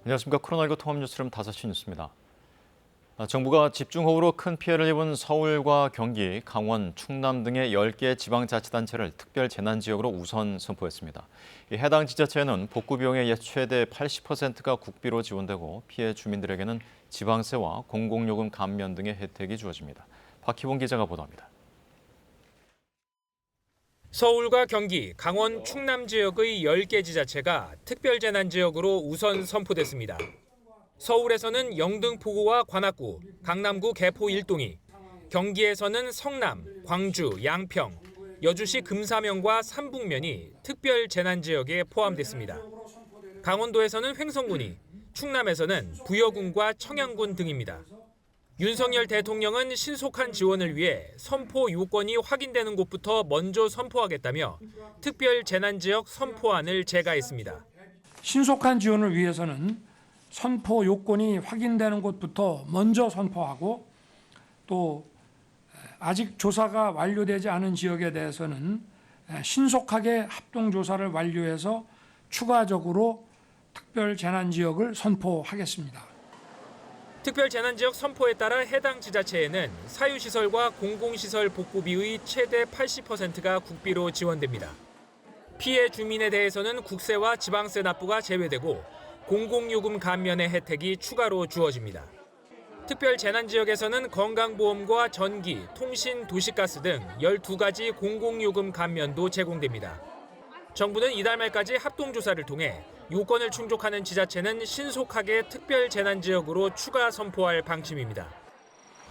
안녕하십니까. 코로나19 통합뉴스룸 5시 뉴스입니다. 정부가 집중호우로 큰 피해를 입은 서울과 경기, 강원, 충남 등의 10개 지방자치단체를 특별 재난지역으로 우선 선포했습니다. 해당 지자체에는 복구 비용의 최대 80%가 국비로 지원되고 피해 주민들에게는 지방세와 공공요금 감면 등의 혜택이 주어집니다. 박희봉 기자가 보도합니다. 서울과 경기, 강원, 충남 지역의 10개 지자체가 특별재난지역으로 우선 선포됐습니다. 서울에서는 영등포구와 관악구, 강남구 개포 1동이, 경기에서는 성남, 광주, 양평, 여주시 금사면과 삼북면이 특별재난지역에 포함됐습니다. 강원도에서는 횡성군이, 충남에서는 부여군과 청양군 등입니다. 윤석열 대통령은 신속한 지원을 위해 선포 요건이 확인되는 곳부터 먼저 선포하겠다며 특별 재난지역 선포안을 제가했습니다. 신속한 지원을 위해서는 선포 요건이 확인되는 곳부터 먼저 선포하고 또 아직 조사가 완료되지 않은 지역에 대해서는 신속하게 합동조사를 완료해서 추가적으로 특별 재난지역을 선포하겠습니다. 특별재난지역 선포에 따라 해당 지자체에는 사유시설과 공공시설 복구비의 최대 80%가 국비로 지원됩니다. 피해 주민에 대해서는 국세와 지방세 납부가 제외되고 공공요금 감면의 혜택이 추가로 주어집니다. 특별재난지역에서는 건강보험과 전기, 통신, 도시가스 등 12가지 공공요금 감면도 제공됩니다. 정부는 이달 말까지 합동조사를 통해 요건을 충족하는 지자체는 신속하게 특별재난지역으로 추가 선포할 방침입니다.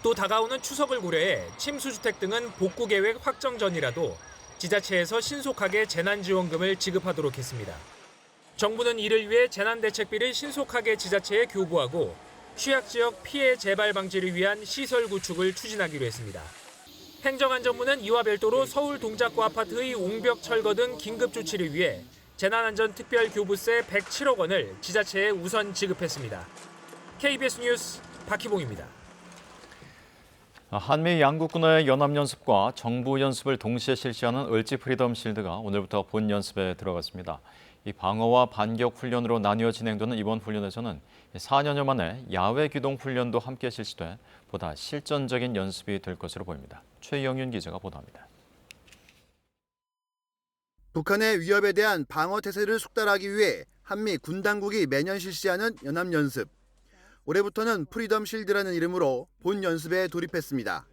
또 다가오는 추석을 고려해 침수주택 등은 복구계획 확정 전이라도 지자체에서 신속하게 재난지원금을 지급하도록 했습니다. 정부는 이를 위해 재난대책비를 신속하게 지자체에 교부하고 취약지역 피해 재발 방지를 위한 시설 구축을 추진하기로 했습니다. 행정안전부는 이와 별도로 서울 동작구 아파트의 옹벽 철거 등 긴급 조치를 위해 재난안전특별교부세 107억 원을 지자체에 우선 지급했습니다. KBS 뉴스 박희봉입니다. 한미 양국군의 연합연습과 정부 연습을 동시에 실시하는 을지 프리덤 실드가 오늘부터 본 연습에 들어갔습니다. 이 방어와 반격 훈련으로 나뉘어 진행되는 이번 훈련에서는 4년여 만에 야외 기동 훈련도 함께 실시돼 보다 실전적인 연습이 될 것으로 보입니다. 최영윤 기자가 보도합니다. 북한의 위협에 대한 방어 태세를 숙달하기 위해 한미 군 당국이 매년 실시하는 연합연습. 올해부터는 프리덤 실드라는 이름으로 본 연습에 돌입했습니다.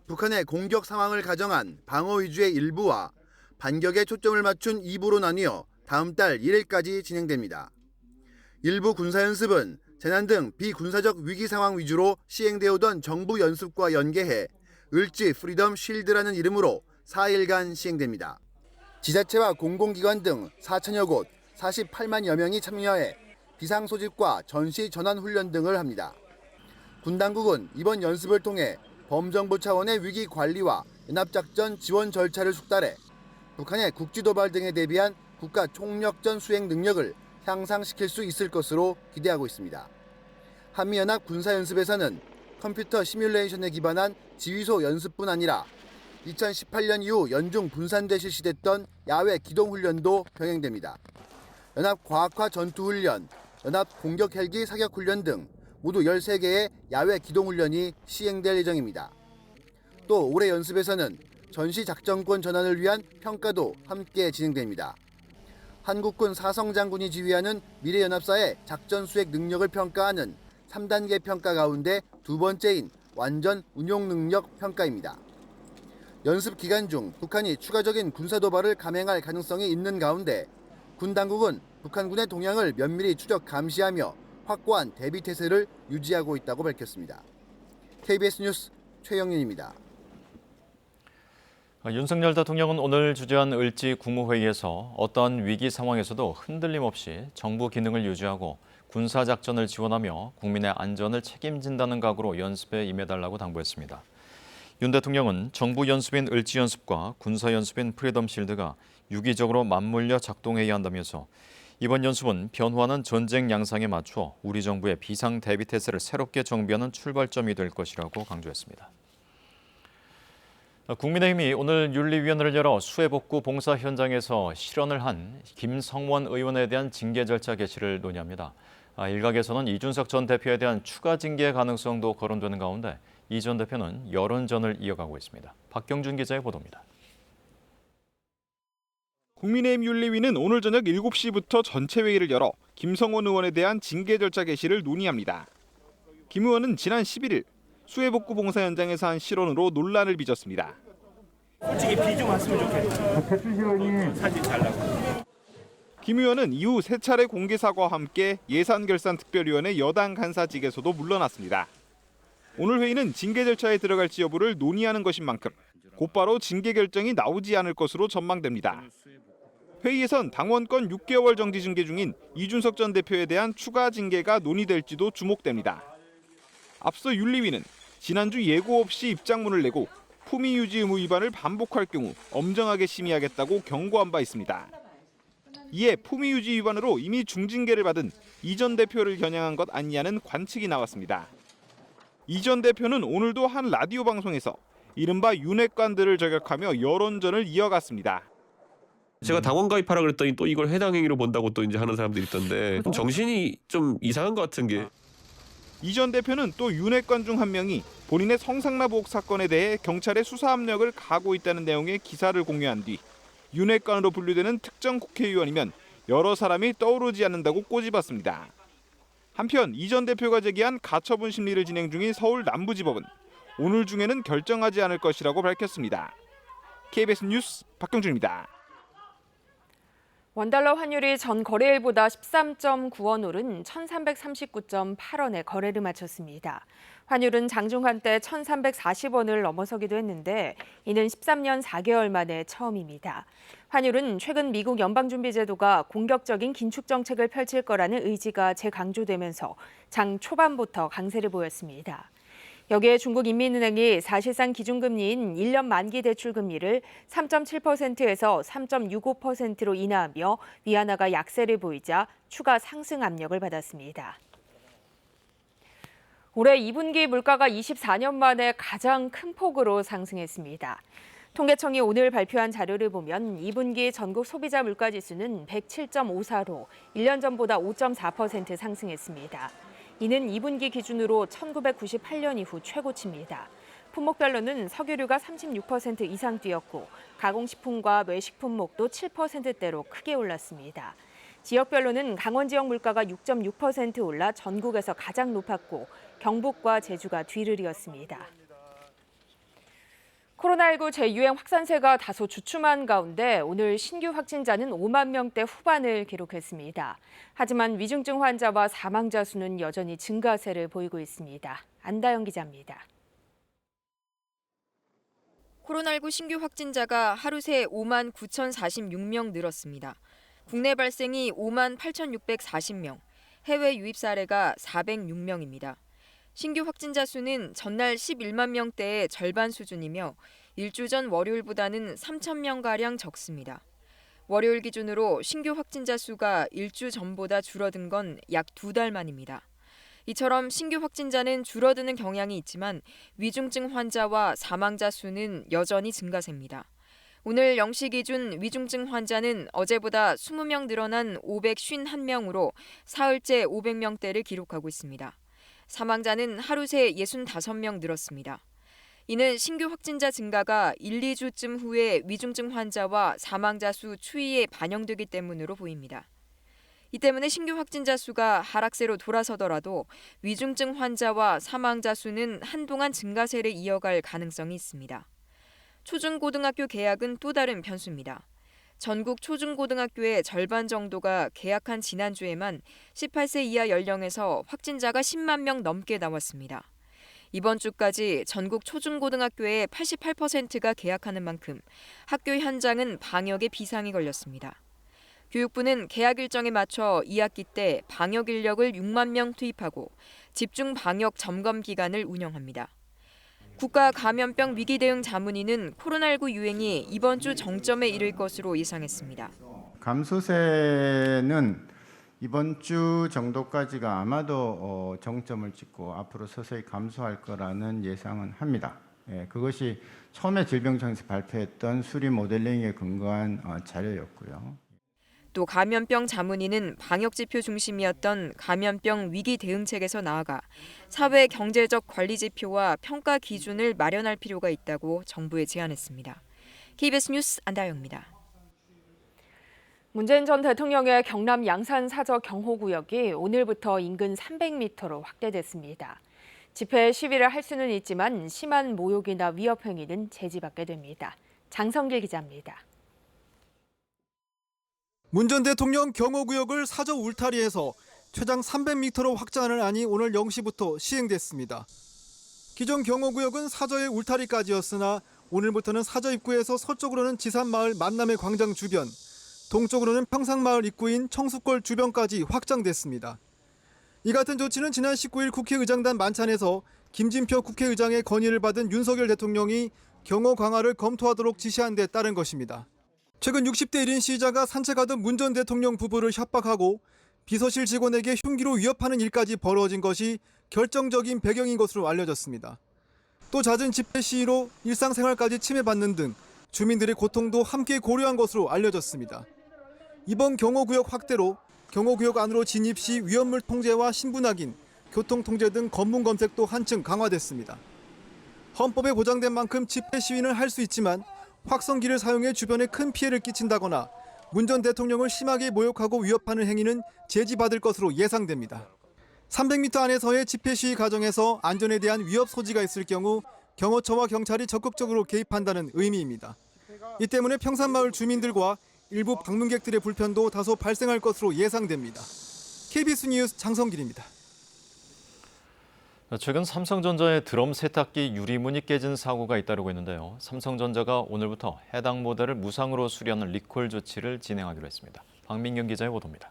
북한의 공격 상황을 가정한 방어 위주의 1부와 반격에 초점을 맞춘 2부로 나뉘어 다음 달 1일까지 진행됩니다. 일부 군사연습은 재난 등 비군사적 위기 상황 위주로 시행되어 오던 정부 연습과 연계해 을지 프리덤 실드라는 이름으로 4일간 시행됩니다. 지자체와 공공기관 등 4천여 곳 48만여 명이 참여해 비상소집과 전시 전환 훈련 등을 합니다. 군 당국은 이번 연습을 통해 범정부 차원의 위기 관리와 연합작전 지원 절차를 숙달해 북한의 국지도발 등에 대비한 국가 총력전 수행 능력을 향상시킬 수 있을 것으로 기대하고 있습니다. 한미연합 군사연습에서는 컴퓨터 시뮬레이션에 기반한 지휘소 연습뿐 아니라 2018년 이후 연중 분산돼 실시됐던 야외 기동훈련도 병행됩니다. 연합과학화 전투훈련, 연합공격헬기 사격훈련 등 모두 13개의 야외 기동훈련이 시행될 예정입니다. 또 올해 연습에서는 전시작전권 전환을 위한 평가도 함께 진행됩니다. 한국군 사성장군이 지휘하는 미래연합사의 작전 수행 능력을 평가하는 3단계 평가 가운데 두 번째인 완전 운용 능력 평가입니다. 연습 기간 중 북한이 추가적인 군사도발을 감행할 가능성이 있는 가운데 군 당국은 북한군의 동향을 면밀히 추적 감시하며 확고한 대비 태세를 유지하고 있다고 밝혔습니다. KBS 뉴스 최영윤입니다. 윤석열 대통령은 오늘 주재한 을지 국무회의에서 어떠한 위기 상황에서도 흔들림 없이 정부 기능을 유지하고 군사작전을 지원하며 국민의 안전을 책임진다는 각오로 연습에 임해달라고 당부했습니다. 윤 대통령은 정부 연습인 을지 연습과 군사 연습인 프리덤 실드가 유기적으로 맞물려 작동해야 한다면서 이번 연습은 변화하는 전쟁 양상에 맞춰 우리 정부의 비상 대비 태세를 새롭게 정비하는 출발점이 될 것이라고 강조했습니다. 국민의힘이 오늘 윤리위원회를 열어 수해복구 봉사 현장에서 실언을 한 김성원 의원에 대한 징계 절차 개시를 논의합니다. 일각에서는 이준석 전 대표에 대한 추가 징계 가능성도 거론되는 가운데 이 전 대표는 여론전을 이어가고 있습니다. 박경준 기자의 보도입니다. 국민의힘 윤리위는 오늘 저녁 7시부터 전체 회의를 열어 김성원 의원에 대한 징계 절차 개시를 논의합니다. 김 의원은 지난 11일 수해복구 봉사 현장에서 한 실언으로 논란을 빚었습니다. 솔직히 비 좀 왔으면 좋겠다. 대표시원이 사진 잘 나고. 김 의원은 이후 세 차례 공개 사과와 함께 예산결산특별위원회 여당 간사직에서도 물러났습니다. 오늘 회의는 징계 절차에 들어갈지 여부를 논의하는 것인 만큼 곧바로 징계 결정이 나오지 않을 것으로 전망됩니다. 회의에선 당원권 6개월 정지 징계 중인 이준석 전 대표에 대한 추가 징계가 논의될지도 주목됩니다. 앞서 윤리위는 지난주 예고 없이 입장문을 내고 품위 유지 의무 위반을 반복할 경우 엄정하게 심의하겠다고 경고한 바 있습니다. 이에 품위 유지 위반으로 이미 중징계를 받은 이 전 대표를 겨냥한 것 아니냐는 관측이 나왔습니다. 이 전 대표는 오늘도 한 라디오 방송에서 이른바 윤핵관들을 저격하며 여론전을 이어갔습니다. 제가 당원 가입하라 그랬더니 또 이걸 해당 행위로 본다고 또 이제 하는 사람들이 있던데 좀 정신이 좀 이상한 것 같은 게. 이 전 대표는 또 윤핵관 중 한 명이 본인의 성상납 의혹 사건에 대해 경찰에 수사 압력을 가하고 있다는 내용의 기사를 공유한 뒤 윤핵관으로 분류되는 특정 국회의원이면 여러 사람이 떠오르지 않는다고 꼬집었습니다. 한편 이 전 대표가 제기한 가처분 심리를 진행 중인 서울 남부지법은 오늘 중에는 결정하지 않을 것이라고 밝혔습니다. KBS 뉴스 박경준입니다. 원달러 환율이 전 거래일보다 13.9원 오른 1,339.8원에 거래를 마쳤습니다. 환율은 장중한 때 1,340원을 넘어서기도 했는데 이는 13년 4개월 만에 처음입니다. 환율은 최근 미국 연방준비제도가 공격적인 긴축 정책을 펼칠 거라는 의지가 재강조되면서 장 초반부터 강세를 보였습니다. 여기에 중국인민은행이 사실상 기준금리인 1년 만기 대출 금리를 3.7%에서 3.65%로 인하하며 위안화가 약세를 보이자 추가 상승 압력을 받았습니다. 올해 2분기 물가가 24년 만에 가장 큰 폭으로 상승했습니다. 통계청이 오늘 발표한 자료를 보면 2분기 전국 소비자 물가지수는 107.54로 1년 전보다 5.4% 상승했습니다. 이는 2분기 기준으로 1998년 이후 최고치입니다. 품목별로는 석유류가 36% 이상 뛰었고 가공식품과 외식품목도 7%대로 크게 올랐습니다. 지역별로는 강원 지역 물가가 6.6% 올라 전국에서 가장 높았고 경북과 제주가 뒤를 이었습니다. 코로나19 재유행 확산세가 다소 주춤한 가운데 오늘 신규 확진자는 5만 명대 후반을 기록했습니다. 하지만 위중증 환자와 사망자 수는 여전히 증가세를 보이고 있습니다. 안다영 기자입니다. 코로나19 신규 확진자가 하루 새 5만 9,046명 늘었습니다. 국내 발생이 5만 8,640명, 해외 유입 사례가 406명입니다. 신규 확진자 수는 전날 11만 명대의 절반 수준이며 일주 전 월요일보다는 3,000명가량 적습니다. 월요일 기준으로 신규 확진자 수가 일주 전보다 줄어든 건 약 2달 만입니다. 이처럼 신규 확진자는 줄어드는 경향이 있지만 위중증 환자와 사망자 수는 여전히 증가세입니다. 오늘 0시 기준 위중증 환자는 어제보다 20명 늘어난 551명으로 사흘째 500명대를 기록하고 있습니다. 사망자는 하루 새 65명 늘었습니다. 이는 신규 확진자 증가가 1, 2주쯤 후에 위중증 환자와 사망자 수 추이에 반영되기 때문으로 보입니다. 이 때문에 신규 확진자 수가 하락세로 돌아서더라도 위중증 환자와 사망자 수는 한동안 증가세를 이어갈 가능성이 있습니다. 초중고등학교 개학은 또 다른 변수입니다. 전국 초중고등학교의 절반 정도가 개학한 지난주에만 18세 이하 연령에서 확진자가 10만 명 넘게 나왔습니다. 이번 주까지 전국 초중고등학교의 88%가 개학하는 만큼 학교 현장은 방역에 비상이 걸렸습니다. 교육부는 개학 일정에 맞춰 2학기 때 방역 인력을 6만 명 투입하고 집중 방역 점검 기간을 운영합니다. 국가감염병 위기대응 자문위는 코로나19 유행이 이번 주 정점에 이를 것으로 예상했습니다. 감소세는 이번 주 정도까지가 아마도 정점을 찍고 앞으로 서서히 감소할 거라는 예상은 합니다. 그것이 처음에 질병청에서 발표했던 수리 모델링에 근거한 자료였고요. 또 감염병 자문위는 방역지표 중심이었던 감염병 위기 대응책에서 나아가 사회 경제적 관리 지표와 평가 기준을 마련할 필요가 있다고 정부에 제안했습니다. KBS 뉴스 안다영입니다. 문재인 전 대통령의 경남 양산 사저 경호구역이 오늘부터 인근 300m로 확대됐습니다. 집회 시위를 할 수는 있지만 심한 모욕이나 위협 행위는 제지받게 됩니다. 장성길 기자입니다. 문 전 대통령 경호구역을 사저 울타리에서 최장 300m로 확장하는 안이 오늘 0시부터 시행됐습니다. 기존 경호구역은 사저의 울타리까지였으나 오늘부터는 사저 입구에서 서쪽으로는 지산마을 만남의 광장 주변, 동쪽으로는 평상마을 입구인 청수골 주변까지 확장됐습니다. 이 같은 조치는 지난 19일 국회의장단 만찬에서 김진표 국회의장의 건의를 받은 윤석열 대통령이 경호 강화를 검토하도록 지시한 데 따른 것입니다. 최근 60대 1인 시위자가 산책하던 문 전 대통령 부부를 협박하고 비서실 직원에게 흉기로 위협하는 일까지 벌어진 것이 결정적인 배경인 것으로 알려졌습니다. 또 잦은 집회 시위로 일상생활까지 침해받는 등 주민들의 고통도 함께 고려한 것으로 알려졌습니다. 이번 경호구역 확대로 경호구역 안으로 진입 시 위험물 통제와 신분 확인, 교통 통제 등 검문 검색도 한층 강화됐습니다. 헌법에 보장된 만큼 집회 시위는 할 수 있지만 확성기를 사용해 주변에 큰 피해를 끼친다거나 문 전 대통령을 심하게 모욕하고 위협하는 행위는 제지받을 것으로 예상됩니다. 300m 안에서의 집회 시위 과정에서 안전에 대한 위협 소지가 있을 경우 경호처와 경찰이 적극적으로 개입한다는 의미입니다. 이 때문에 평산마을 주민들과 일부 방문객들의 불편도 다소 발생할 것으로 예상됩니다. KBS 뉴스 장성길입니다. 최근 삼성전자의 드럼 세탁기 유리문이 깨진 사고가 잇따르고 있는데요. 삼성전자가 오늘부터 해당 모델을 무상으로 수리하는 리콜 조치를 진행하기로 했습니다. 박민경 기자의 보도입니다.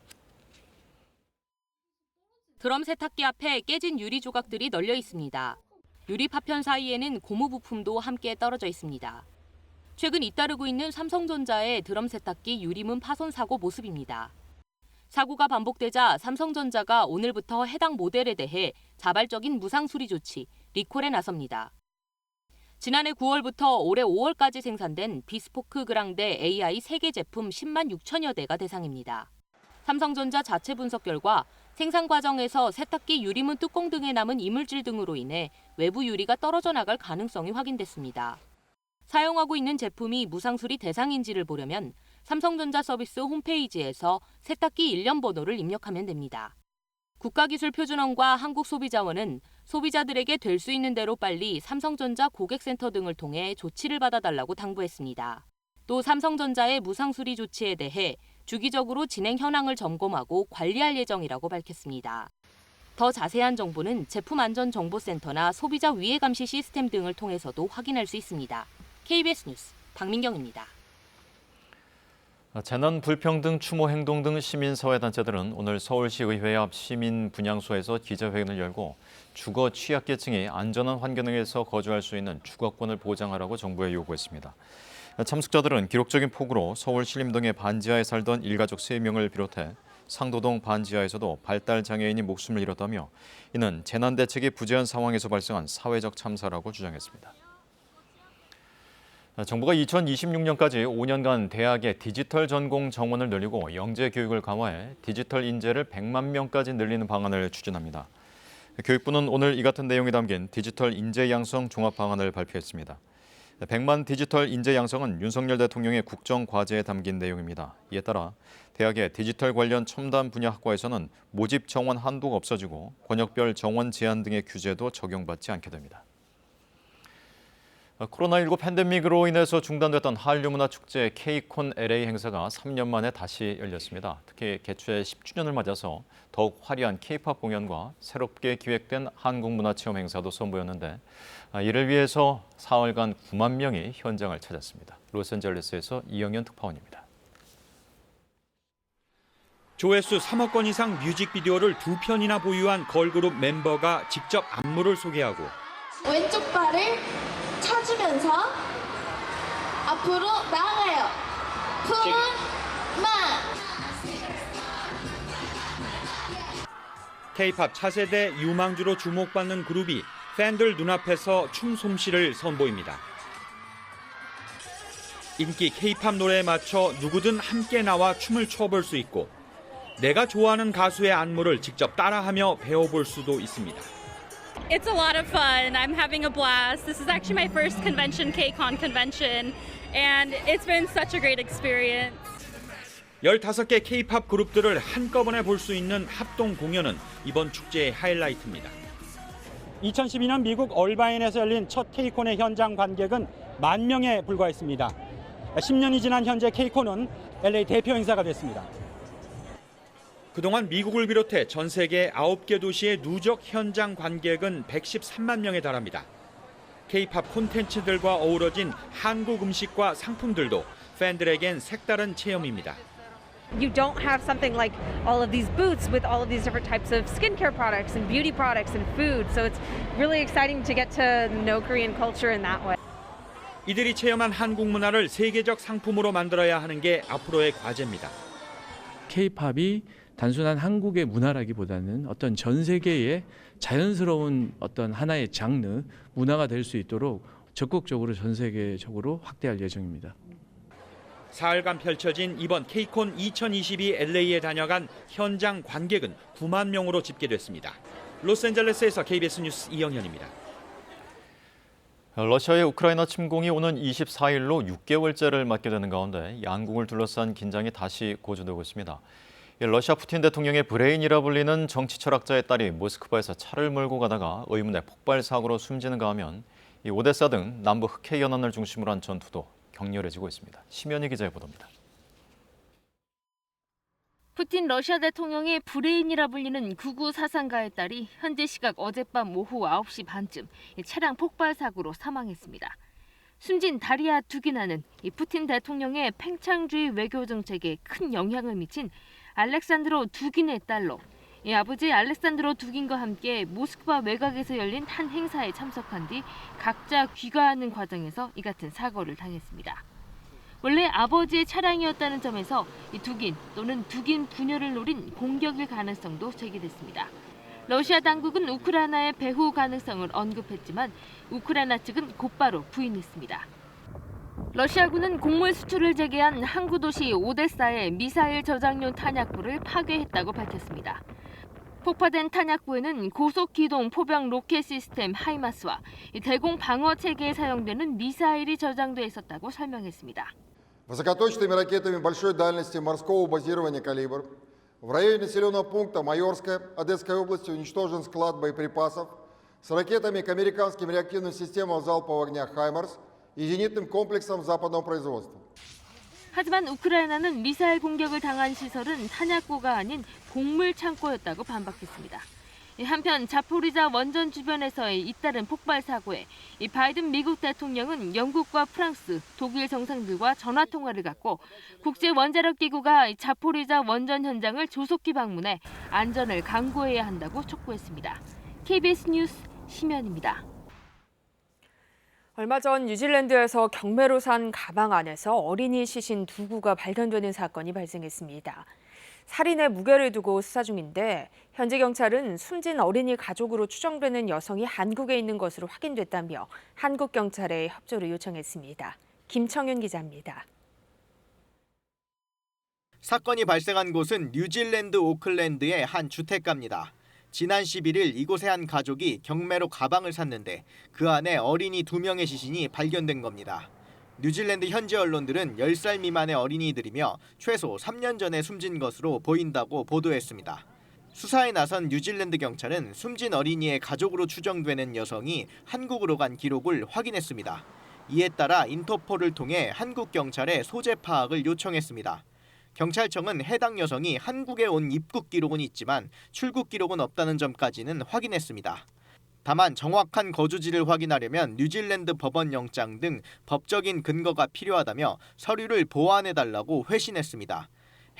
드럼 세탁기 앞에 깨진 유리 조각들이 널려 있습니다. 유리 파편 사이에는 고무 부품도 함께 떨어져 있습니다. 최근 잇따르고 있는 삼성전자의 드럼 세탁기 유리문 파손 사고 모습입니다. 사고가 반복되자 삼성전자가 오늘부터 해당 모델에 대해 자발적인 무상 수리 조치, 리콜에 나섭니다. 지난해 9월부터 올해 5월까지 생산된 비스포크 그랑데 AI 3개 제품 10만 6천여 대가 대상입니다. 삼성전자 자체 분석 결과 생산 과정에서 세탁기 유리문 뚜껑 등에 남은 이물질 등으로 인해 외부 유리가 떨어져 나갈 가능성이 확인됐습니다. 사용하고 있는 제품이 무상 수리 대상인지를 보려면 삼성전자 서비스 홈페이지에서 세탁기 일련 번호를 입력하면 됩니다. 국가기술표준원과 한국소비자원은 소비자들에게 될 수 있는 대로 빨리 삼성전자 고객센터 등을 통해 조치를 받아달라고 당부했습니다. 또 삼성전자의 무상 수리 조치에 대해 주기적으로 진행 현황을 점검하고 관리할 예정이라고 밝혔습니다. 더 자세한 정보는 제품안전정보센터나 소비자 위해 감시 시스템 등을 통해서도 확인할 수 있습니다. KBS 뉴스 박민경입니다. 재난 불평등 추모 행동 등 시민사회단체들은 오늘 서울시의회 앞 시민분향소에서 기자회견을 열고 주거 취약계층이 안전한 환경에서 거주할 수 있는 주거권을 보장하라고 정부에 요구했습니다. 참석자들은 기록적인 폭우로 서울 신림동의 반지하에 살던 일가족 3명을 비롯해 상도동 반지하에서도 발달장애인이 목숨을 잃었다며 이는 재난대책이 부재한 상황에서 발생한 사회적 참사라고 주장했습니다. 정부가 2026년까지 5년간 대학의 디지털 전공 정원을 늘리고 영재 교육을 강화해 디지털 인재를 100만 명까지 늘리는 방안을 추진합니다. 교육부는 오늘 이 같은 내용이 담긴 디지털 인재 양성 종합 방안을 발표했습니다. 100만 디지털 인재 양성은 윤석열 대통령의 국정 과제에 담긴 내용입니다. 이에 따라 대학의 디지털 관련 첨단 분야 학과에서는 모집 정원 한도가 없어지고 권역별 정원 제한 등의 규제도 적용받지 않게 됩니다. 코로나19 팬데믹으로 인해서 중단됐던 한류문화축제 K-콘 LA 행사가 3년 만에 다시 열렸습니다. 특히 개최 10주년을 맞아서 더욱 화려한 K-팝 공연과 새롭게 기획된 한국문화체험 행사도 선보였는데 이를 위해서 사흘간 9만 명이 현장을 찾았습니다. 로스앤젤레스에서 이영현 특파원입니다. 조회수 3억 건 이상 뮤직비디오를 2편이나 보유한 걸그룹 멤버가 직접 안무를 소개하고 왼쪽 발을 쳐주면서 앞으로 나아가요. 품은 마. K-팝 차세대 유망주로 주목받는 그룹이 팬들 눈앞에서 춤 솜씨를 선보입니다. 인기 K-팝 노래에 맞춰 누구든 함께 나와 춤을 춰볼 수 있고 내가 좋아하는 가수의 안무를 직접 따라하며 배워볼 수도 있습니다. It's a lot of fun. I'm having a blast. This is actually my first convention, KCON convention, and it's been such a great experience. 15개 K-팝 그룹들을 한꺼번에 볼 수 있는 합동 공연은 이번 축제의 하이라이트입니다. 2012년 미국 얼바인에서 열린 첫 K-콘의 현장 관객은 10,000명에 불과했습니다. 10년이 지난 현재 K-콘은 LA 대표 행사가 됐습니다. 그동안 미국을 비롯해 전 세계 9개 도시의 누적 현장 관객은 113만 명에 달합니다. K-팝 콘텐츠들과 어우러진 한국 음식과 상품들도 팬들에겐 색다른 체험입니다. You don't have something like all of these booths with all of these different types of skincare products and beauty products and food. So it's really exciting to get to know Korean culture in that way. 이들이 체험한 한국 문화를 세계적 상품으로 만들어야 하는 게 앞으로의 과제입니다. K-팝이 단순한 한국의 문화라기보다는 어떤 전 세계의 자연스러운 어떤 하나의 장르, 문화가 될 수 있도록 적극적으로 전 세계적으로 확대할 예정입니다. 사흘간 펼쳐진 이번 K-콘 2022 LA에 다녀간 현장 관객은 9만 명으로 집계됐습니다. 로스앤젤레스에서 KBS 뉴스 이영현입니다. 러시아의 우크라이나 침공이 오는 24일로 6개월째를 맞게 되는 가운데 양국을 둘러싼 긴장이 다시 고조되고 있습니다. 러시아 푸틴 대통령의 브레인이라 불리는 정치 철학자의 딸이 모스크바에서 차를 몰고 가다가 의문의 폭발 사고로 숨지는가 하면 이 오데사 등 남부 흑해 연안을 중심으로 한 전투도 격렬해지고 있습니다. 심연희 기자의 보도입니다. 푸틴 러시아 대통령의 브레인이라 불리는 극우 사상가의 딸이 현지 시각 어젯밤 오후 9시 반쯤 차량 폭발 사고로 사망했습니다. 숨진 다리아 두기나는 이 푸틴 대통령의 팽창주의 외교 정책에 큰 영향을 미친 알렉산드로 두긴의 딸로 이 아버지 알렉산드로 두긴과 함께 모스크바 외곽에서 열린 한 행사에 참석한 뒤 각자 귀가하는 과정에서 이 같은 사고를 당했습니다. 원래 아버지의 차량이었다는 점에서 이 두긴 또는 두긴 부녀를 노린 공격일 가능성도 제기됐습니다. 러시아 당국은 우크라이나의 배후 가능성을 언급했지만 우크라이나 측은 곧바로 부인했습니다. 러시아군은 곡물 수출을 재개한 항구 도시 오데사의 미사일 저장용 탄약고를 파괴했다고 밝혔습니다. 폭파된 탄약고에는 고속 기동 포병 로켓 시스템 하이마스와 대공 방어 체계에 사용되는 미사일이 저장돼 있었다고 설명했습니다. Высокоточными ракетами большой дальности морского базирования «Калибр» в районе населенного пункта Майорская Одесской области уничтожен склад боеприпасов с ракетами к американским реактивным системам залпового огня «Хаймарс» и зенитным комплексом западного производства. 하지만 우크라이나는 미사일 공격을 당한 시설은 탄약고가 아닌 곡물 창고였다고 반박했습니다. 한편 자포리자 원전 주변에서의 잇따른 폭발 사고에 바이든 미국 대통령은 영국과 프랑스, 독일 정상들과 전화 통화를 갖고 국제 원자력 기구가 자포리자 원전 현장을 조속히 방문해 안전을 강구해야 한다고 촉구했습니다. KBS 뉴스 심연입니다. 얼마 전 뉴질랜드에서 경매로 산 가방 안에서 어린이 시신 2구가 발견되는 사건이 발생했습니다. 살인의 무게를 두고 수사 중인데 현지 경찰은 숨진 어린이 가족으로 추정되는 여성이 한국에 있는 것으로 확인됐다며 한국 경찰에 협조를 요청했습니다. 김청윤 기자입니다. 사건이 발생한 곳은 뉴질랜드 오클랜드의 한 주택가입니다. 지난 11일 이곳의 한 가족이 경매로 가방을 샀는데 그 안에 어린이 2명의 시신이 발견된 겁니다. 뉴질랜드 현지 언론들은 10살 미만의 어린이들이며 최소 3년 전에 숨진 것으로 보인다고 보도했습니다. 수사에 나선 뉴질랜드 경찰은 숨진 어린이의 가족으로 추정되는 여성이 한국으로 간 기록을 확인했습니다. 이에 따라 인터폴을 통해 한국 경찰에 소재 파악을 요청했습니다. 경찰청은 해당 여성이 한국에 온 입국 기록은 있지만 출국 기록은 없다는 점까지는 확인했습니다. 다만 정확한 거주지를 확인하려면 뉴질랜드 법원 영장 등 법적인 근거가 필요하다며 서류를 보완해달라고 회신했습니다.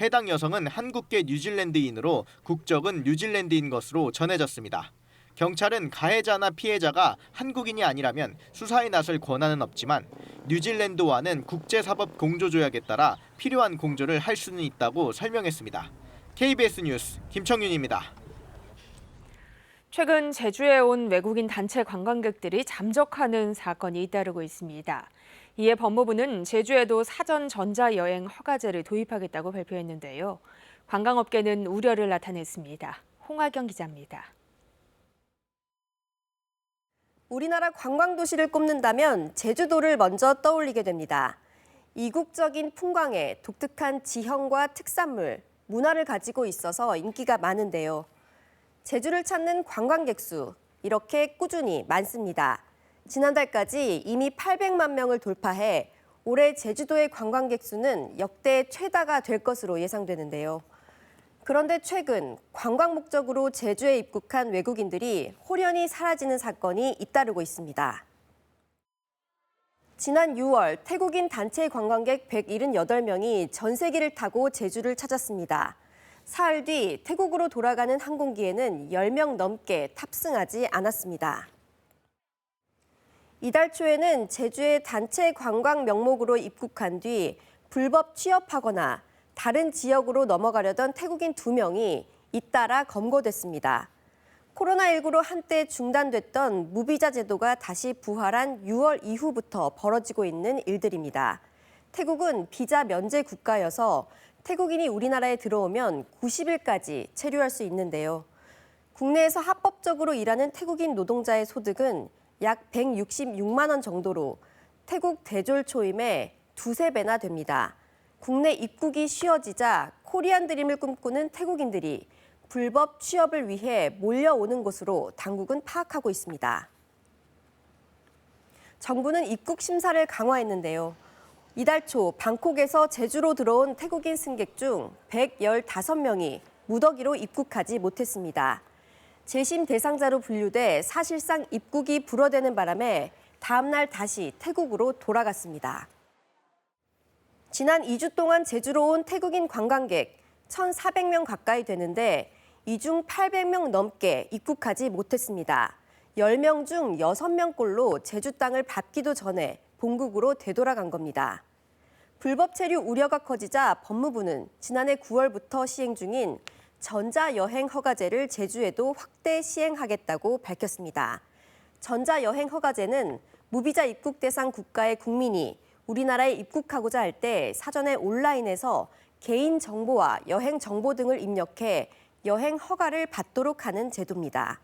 해당 여성은 한국계 뉴질랜드인으로 국적은 뉴질랜드인 것으로 전해졌습니다. 경찰은 가해자나 피해자가 한국인이 아니라면 수사에 나설 권한은 없지만 뉴질랜드와는 국제사법공조조약에 따라 필요한 공조를 할 수는 있다고 설명했습니다. KBS 뉴스 김청윤입니다. 최근 제주에 온 외국인 단체 관광객들이 잠적하는 사건이 잇따르고 있습니다. 이에 법무부는 제주에도 사전 전자여행 허가제를 도입하겠다고 발표했는데요. 관광업계는 우려를 나타냈습니다. 홍하경 기자입니다. 우리나라 관광도시를 꼽는다면 제주도를 먼저 떠올리게 됩니다. 이국적인 풍광에 독특한 지형과 특산물, 문화를 가지고 있어서 인기가 많은데요. 제주를 찾는 관광객 수 이렇게 꾸준히 많습니다. 지난달까지 이미 800만 명을 돌파해 올해 제주도의 관광객 수는 역대 최다가 될 것으로 예상되는데요. 그런데 최근 관광 목적으로 제주에 입국한 외국인들이 홀연히 사라지는 사건이 잇따르고 있습니다. 지난 6월 태국인 단체 관광객 178명이 전세기를 타고 제주를 찾았습니다. 사흘 뒤 태국으로 돌아가는 항공기에는 10명 넘게 탑승하지 않았습니다. 이달 초에는 제주에 단체 관광 명목으로 입국한 뒤 불법 취업하거나 다른 지역으로 넘어가려던 태국인 2명이 잇따라 검거됐습니다. 코로나19로 한때 중단됐던 무비자 제도가 다시 부활한 6월 이후부터 벌어지고 있는 일들입니다. 태국은 비자 면제 국가여서 태국인이 우리나라에 들어오면 90일까지 체류할 수 있는데요. 국내에서 합법적으로 일하는 태국인 노동자의 소득은 약 166만 원 정도로 태국 대졸 초임의 2~3배나 됩니다. 국내 입국이 쉬워지자 코리안 드림을 꿈꾸는 태국인들이 불법 취업을 위해 몰려오는 것으로 당국은 파악하고 있습니다. 정부는 입국 심사를 강화했는데요. 이달 초 방콕에서 제주로 들어온 태국인 승객 중 115명이 무더기로 입국하지 못했습니다. 재심 대상자로 분류돼 사실상 입국이 불어대는 바람에 다음 날 다시 태국으로 돌아갔습니다. 지난 2주 동안 제주로 온 태국인 관광객 1,400명 가까이 되는데 이 중 800명 넘게 입국하지 못했습니다. 10명 중 6명꼴로 제주 땅을 밟기도 전에 본국으로 되돌아간 겁니다. 불법 체류 우려가 커지자 법무부는 지난해 9월부터 시행 중인 전자여행 허가제를 제주에도 확대 시행하겠다고 밝혔습니다. 전자여행 허가제는 무비자 입국 대상 국가의 국민이 우리나라에 입국하고자 할 때 사전에 온라인에서 개인 정보와 여행 정보 등을 입력해 여행 허가를 받도록 하는 제도입니다.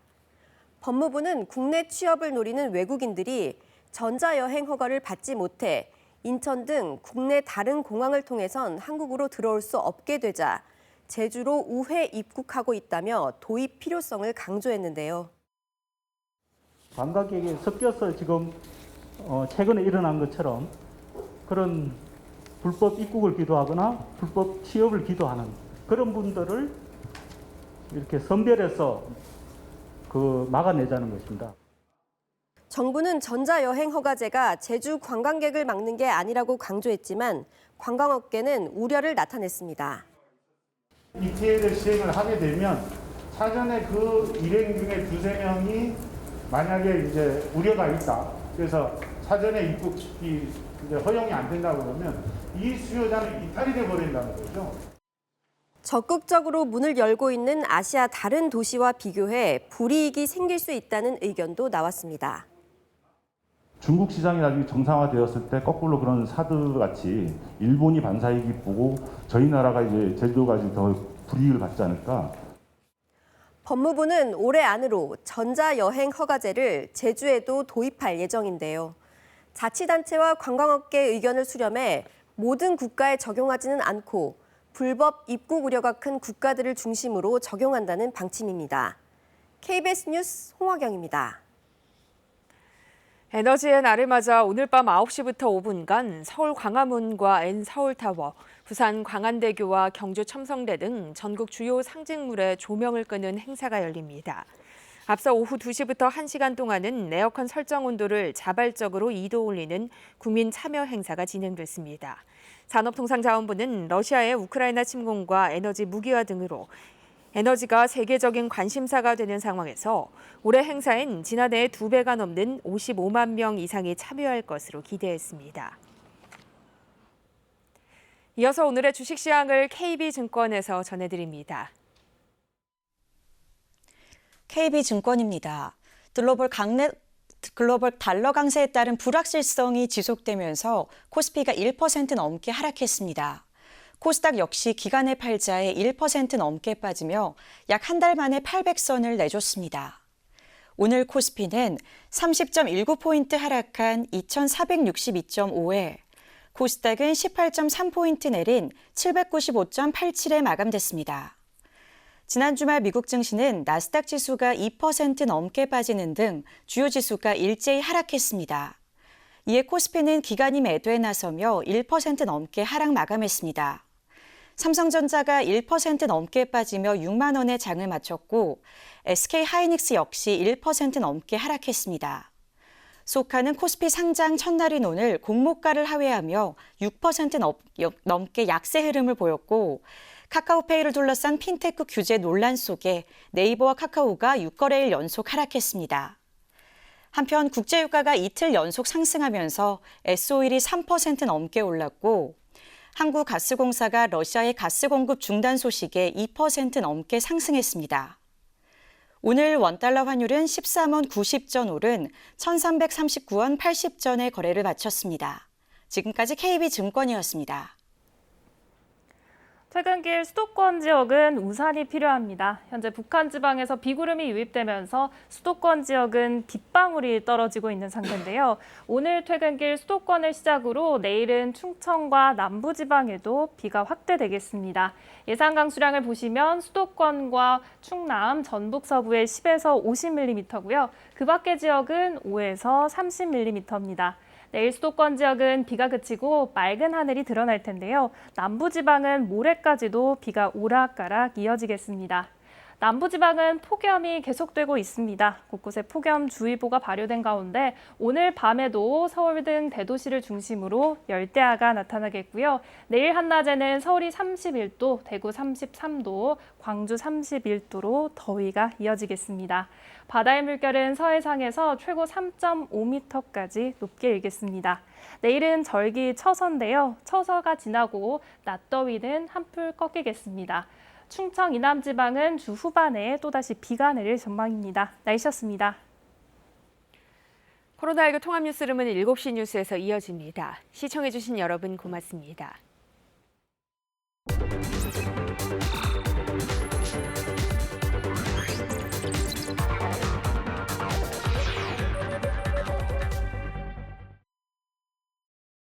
법무부는 국내 취업을 노리는 외국인들이 전자여행 허가를 받지 못해 인천 등 국내 다른 공항을 통해선 한국으로 들어올 수 없게 되자 제주로 우회 입국하고 있다며 도입 필요성을 강조했는데요. 관광객이 섞여서 지금 최근에 일어난 것처럼 그런 불법 입국을 기도하거나 불법 취업을 기도하는 그런 분들을 이렇게 선별해서 막아내자는 것입니다. 정부는 전자여행 허가제가 제주 관광객을 막는 게 아니라고 강조했지만 관광업계는 우려를 나타냈습니다. ETA를 시행을 하게 되면 사전에 그 일행 중에 2~3명이 만약에 이제 우려가 있다. 그래서 사전에 입국이 이제 허용이 안 된다 그러면 이 수요자는 이탈이 돼 버린다는 거죠. 적극적으로 문을 열고 있는 아시아 다른 도시와 비교해 불이익이 생길 수 있다는 의견도 나왔습니다. 중국 시장이 나중에 정상화되었을 때 거꾸로 그런 사드같이 일본이 반사이익이 보고 저희 나라가 이제 제주도가 더 불이익을 받지 않을까. 법무부는 올해 안으로 전자여행 허가제를 제주에도 도입할 예정인데요. 자치단체와 관광업계 의견을 수렴해 모든 국가에 적용하지는 않고 불법 입국 우려가 큰 국가들을 중심으로 적용한다는 방침입니다. KBS 뉴스 홍화경입니다. 에너지의 날을 맞아 오늘 밤 9시부터 5분간 서울 광화문과 N서울타워, 부산 광안대교와 경주 첨성대 등 전국 주요 상징물에 조명을 끄는 행사가 열립니다. 앞서 오후 2시부터 1시간 동안은 에어컨 설정 온도를 자발적으로 2도 올리는 국민 참여 행사가 진행됐습니다. 산업통상자원부는 러시아의 우크라이나 침공과 에너지 무기화 등으로 에너지가 세계적인 관심사가 되는 상황에서 올해 행사엔 지난해의 2배가 넘는 55만 명 이상이 참여할 것으로 기대했습니다. 이어서 오늘의 주식시황을 KB증권에서 전해드립니다. KB증권입니다. 글로벌 글로벌 달러 강세에 따른 불확실성이 지속되면서 코스피가 1% 넘게 하락했습니다. 코스닥 역시 기간의 팔자에 1% 넘게 빠지며 약 한 달 만에 800선을 내줬습니다. 오늘 코스피는 30.19포인트 하락한 2462.5에 코스닥은 18.3포인트 내린 795.87에 마감됐습니다. 지난 주말 미국 증시는 나스닥 지수가 2% 넘게 빠지는 등 주요 지수가 일제히 하락했습니다. 이에 코스피는 기간이 매도에 나서며 1% 넘게 하락 마감했습니다. 삼성전자가 1% 넘게 빠지며 6만 원의 장을 마쳤고 SK하이닉스 역시 1% 넘게 하락했습니다. 소카는 코스피 상장 첫날인 오늘 공모가를 하회하며 6% 넘게 약세 흐름을 보였고 카카오페이를 둘러싼 핀테크 규제 논란 속에 네이버와 카카오가 6거래일 연속 하락했습니다. 한편 국제유가가 이틀 연속 상승하면서 S-오일이 3% 넘게 올랐고 한국가스공사가 러시아의 가스 공급 중단 소식에 2% 넘게 상승했습니다. 오늘 원달러 환율은 13원 90전 오른 1339원 80전에 거래를 마쳤습니다. 지금까지 KB증권이었습니다. 퇴근길 수도권 지역은 우산이 필요합니다. 현재 북한 지방에서 비구름이 유입되면서 수도권 지역은 빗방울이 떨어지고 있는 상태인데요. 오늘 퇴근길 수도권을 시작으로 내일은 충청과 남부지방에도 비가 확대되겠습니다. 예상 강수량을 보시면 수도권과 충남, 전북 서부에 10에서 50mm고요. 그 밖의 지역은 5에서 30mm입니다. 내일 수도권 지역은 비가 그치고 맑은 하늘이 드러날 텐데요. 남부지방은 모레까지도 비가 오락가락 이어지겠습니다. 남부지방은 폭염이 계속되고 있습니다. 곳곳에 폭염주의보가 발효된 가운데 오늘 밤에도 서울 등 대도시를 중심으로 열대야가 나타나겠고요. 내일 한낮에는 서울이 31도, 대구 33도, 광주 31도로 더위가 이어지겠습니다. 바다의 물결은 서해상에서 최고 3.5m까지 높게 일겠습니다. 내일은 절기 처서인데요. 처서가 지나고 낮더위는 한풀 꺾이겠습니다. 충청 이남 지방은 주 후반에 또다시 비가 내릴 전망입니다. 날씨였습니다. 코로나19 통합 뉴스룸은 7시 뉴스에서 이어집니다. 시청해주신 여러분 고맙습니다.